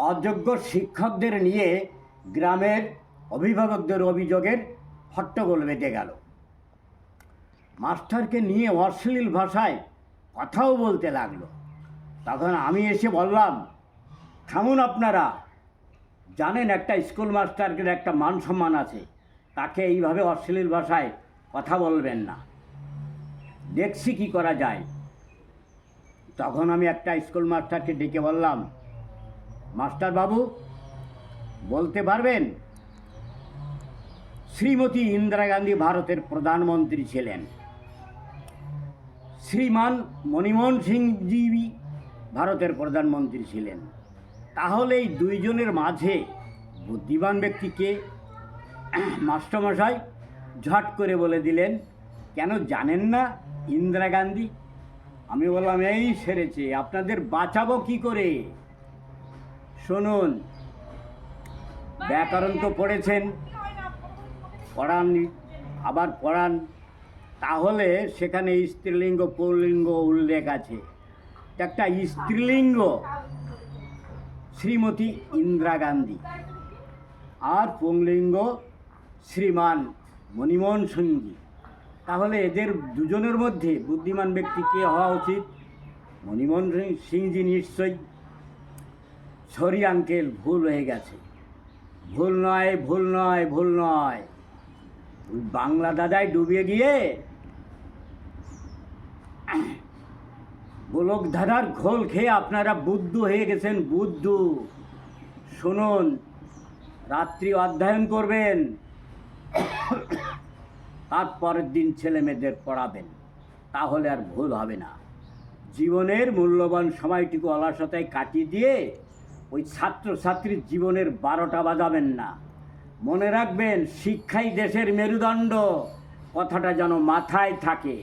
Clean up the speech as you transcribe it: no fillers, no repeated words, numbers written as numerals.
অযোগ্য শিক্ষকদের নিয়ে গ্রামের অভিভাবকদের অভিযোগের হট্টগোল বেঁধে গেল। মাস্টারকে নিয়ে অশ্লীল ভাষায় কথাও বলতে লাগলো। তখন আমি এসে বললাম, থামুন আপনারা, জানেন একটা স্কুল মাস্টারের একটা মান সম্মান আছে, তাকে এইভাবে অশ্লীল ভাষায় কথা বলবেন না, দেখছি কি করা যায়। তখন আমি একটা স্কুল মাস্টারকে ডেকে বললাম, মাস্টার বাবু, বলতে পারবেন শ্রীমতী ইন্দিরা গান্ধী ভারতের প্রধানমন্ত্রী ছিলেন, শ্রীমান মনমোহন সিংজি ভারতের প্রধানমন্ত্রী ছিলেন, তাহলে এই দুইজনের মাঝে বুদ্ধিমান ব্যক্তিকে? মাস্টারমশাই ঝট করে বলে দিলেন, কেন জানেন না ইন্দিরা গান্ধী? আমি বললাম, এই সেরেছে, আপনাদের বাঁচাবো কি করে? শুনুন, ব্যাকরণ তো পড়েছেন, পড়ান, আবার পড়ান, তাহলে সেখানে স্ত্রীলিঙ্গ পুল্লিঙ্গ উল্লেখ আছে। একটা স্ত্রীলিঙ্গ শ্রীমতী ইন্দিরা গান্ধী, আর পুংলিঙ্গ শ্রীমান মনমোহন সিংজি। তাহলে এদের দুজনের মধ্যে বুদ্ধিমান ব্যক্তি কে হওয়া উচিত? মনমোহন সিংজি নিশ্চয়ই। সরি আঙ্কেল, ভুল হয়ে গেছে। ভুল নয়, ভুল নয়, ভুল নয়। ওই বাংলা দাদায় ডুবে গিয়ে গোলক ধাঁধার ঘোল খেয়ে আপনারা বুদ্ধ হয়ে গেছেন, বুদ্ধ। শুনুন, রাত্রি অধ্যয়ন করবেন, তারপরের দিন ছেলে মেয়েদের পড়াবেন, তাহলে আর ভুল হবে না। জীবনের মূল্যবান সময়টুকু অলসতায় কাটিয়ে দিয়ে ওই ছাত্রছাত্রীর জীবনের 12টা বাজাবেন না। মনে রাখবেন, শিক্ষাই দেশের মেরুদণ্ড, কথাটা যেন মাথায় থাকে।